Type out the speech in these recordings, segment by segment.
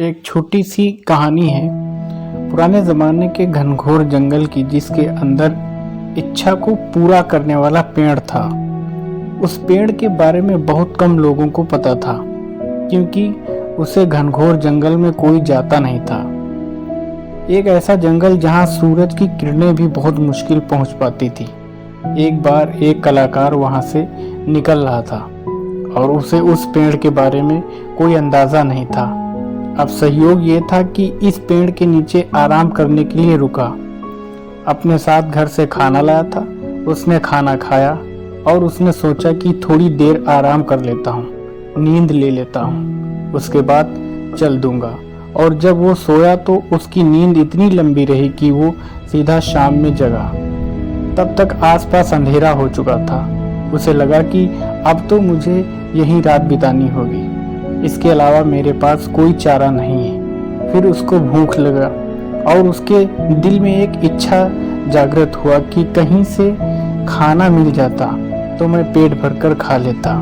एक छोटी सी कहानी है पुराने ज़माने के घनघोर जंगल की, जिसके अंदर इच्छा को पूरा करने वाला पेड़ था। उस पेड़ के बारे में बहुत कम लोगों को पता था, क्योंकि उसे घनघोर जंगल में कोई जाता नहीं था। एक ऐसा जंगल जहां सूरज की किरणें भी बहुत मुश्किल पहुंच पाती थी। एक बार एक कलाकार वहां से निकल रहा था और उसे उस पेड़ के बारे में कोई अंदाजा नहीं था। अब सहयोग ये था कि इस पेड़ के नीचे आराम करने के लिए रुका। अपने साथ घर से खाना लाया था। उसने खाना खाया और उसने सोचा कि थोड़ी देर आराम कर लेता हूँ, नींद ले लेता हूँ, उसके बाद चल दूंगा। और जब वो सोया तो उसकी नींद इतनी लंबी रही कि वो सीधा शाम में जगा। तब तक आसपास अंधेरा हो चुका था। उसे लगा कि अब तो मुझे यहीं रात बितानी होगी, इसके अलावा मेरे पास कोई चारा नहीं है। फिर उसको भूख लगा और उसके दिल में एक इच्छा जागृत हुआ कि कहीं से खाना मिल जाता तो मैं पेट भरकर खा लेता।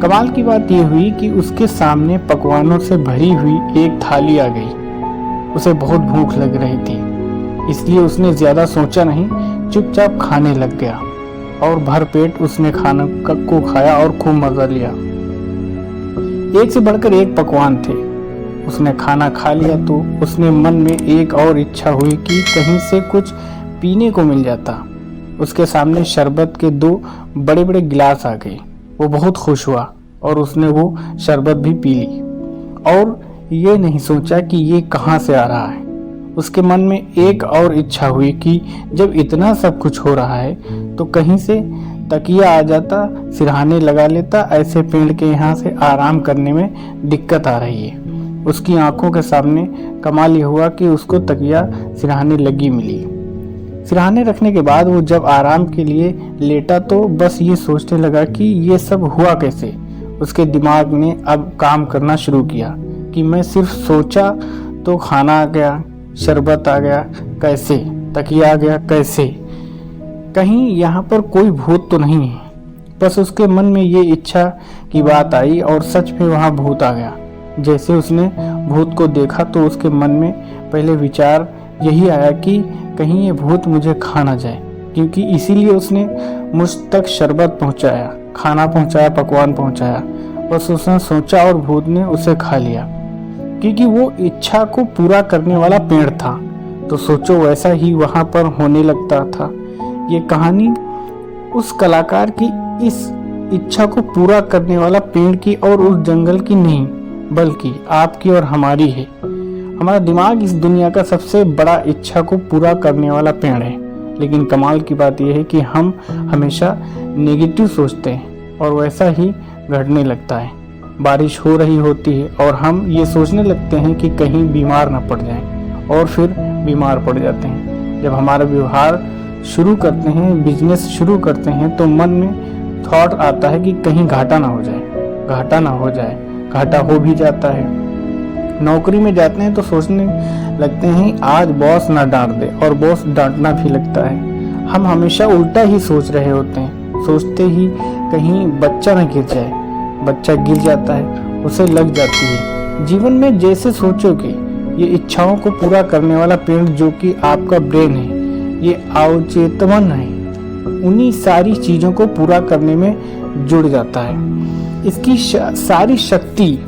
कमाल की बात यह हुई कि उसके सामने पकवानों से भरी हुई एक थाली आ गई। उसे बहुत भूख लग रही थी, इसलिए उसने ज्यादा सोचा नहीं, चुपचाप खाने लग गया और भर पेट उसने खाना को खाया और खूब मजा लिया। एक से बढ़कर एक पकवान थे। उसने खाना खा लिया तो उसने मन में एक और इच्छा हुई कि कहीं से कुछ पीने को मिल जाता। उसके सामने शरबत के 2 बड़े बड़े गिलास आ गए। वो बहुत खुश हुआ और उसने वो शरबत भी पी ली और ये नहीं सोचा कि ये कहाँ से आ रहा है। उसके मन में एक और इच्छा हुई कि जब इतना सब कुछ हो रहा है तो कहीं से तकिया आ जाता, सिरहाने लगा लेता। ऐसे पेड़ के यहाँ से आराम करने में दिक्कत आ रही है। उसकी आंखों के सामने कमाल ये हुआ कि उसको तकिया सिरहाने लगी मिली। सिरहाने रखने के बाद वो जब आराम के लिए लेटा तो बस ये सोचने लगा कि ये सब हुआ कैसे। उसके दिमाग ने अब काम करना शुरू किया कि मैं सिर्फ सोचा तो खाना आ गया, शरबत आ गया, कैसे तकिया आ गया, कैसे, कहीं यहाँ पर कोई भूत तो नहीं है। बस उसके मन में ये इच्छा की बात आई और सच में वहाँ भूत आ गया। जैसे उसने भूत को देखा तो उसके मन में पहले विचार यही आया कि कहीं ये भूत मुझे खा ना जाए, क्योंकि इसीलिए उसने मुझ तक शरबत पहुँचाया, खाना पहुँचाया, पकवान पहुँचाया। बस उसने सोचा और भूत ने उसे खा लिया, क्योंकि वो इच्छा को पूरा करने वाला पेड़ था। तो सोचो वैसा ही वहाँ पर होने लगता था। ये कहानी उस कलाकार की इस इच्छा को पूरा करने वाला पेड़ की और उस जंगल की नहीं, बल्कि आपकी और हमारी है। हमारा दिमाग इस दुनिया का सबसे बड़ा इच्छा को पूरा करने वाला पेड़ है। लेकिन कमाल की बात यह है कि हम हमेशा नेगेटिव सोचते हैं और वैसा ही घटने लगता है। बारिश हो रही होती है और हम ये सोचने लगते हैं कि कहीं बीमार ना पड़ जाएं, और फिर बीमार पड़ जाते हैं। जब हमारा व्यवहार शुरू करते हैं, बिजनेस शुरू करते हैं, तो मन में थॉट आता है कि कहीं घाटा ना हो जाए, घाटा ना हो जाए। घाटा हो भी जाता है। नौकरी में जाते हैं तो सोचने लगते हैं आज बॉस ना डांट दे, और बॉस डांटना भी लगता है। हम हमेशा उल्टा ही सोच रहे होते हैं, सोचते ही कहीं बच्चा ना गिर जाए। बच्चा गिर जाता है, उसे लग जाती है। जीवन में जैसे सोचोगे, ये इच्छाओं को पूरा करने वाला पेड़ जो कि आपका ब्रेन है, ये अवचेतन है, उन्हीं सारी चीजों को पूरा करने में जुड़ जाता है। इसकी सारी शक्ति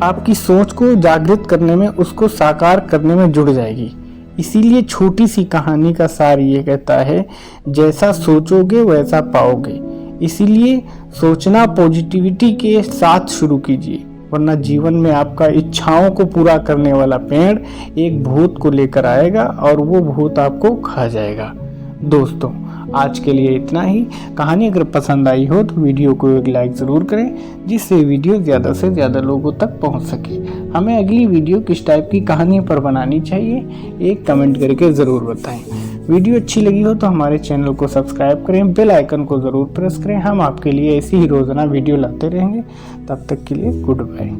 आपकी सोच को जागृत करने में, उसको साकार करने में जुड़ जाएगी। इसीलिए छोटी सी कहानी का सार ये कहता है, जैसा सोचोगे वैसा पाओगे। इसीलिए सोचना पॉजिटिविटी के साथ शुरू कीजिए, वरना जीवन में आपका इच्छाओं को पूरा करने वाला पेड़ एक भूत को लेकर आएगा और वो भूत आपको खा जाएगा। दोस्तों, आज के लिए इतना ही। कहानी अगर पसंद आई हो तो वीडियो को एक लाइक ज़रूर करें, जिससे वीडियो ज़्यादा से ज़्यादा लोगों तक पहुंच सके। हमें अगली वीडियो किस टाइप की कहानी पर बनानी चाहिए, एक कमेंट करके ज़रूर बताएं। वीडियो अच्छी लगी हो तो हमारे चैनल को सब्सक्राइब करें, बेल आइकन को ज़रूर प्रेस करें। हम आपके लिए ऐसी ही रोज़ाना वीडियो लाते रहेंगे। तब तक के लिए गुड बाय।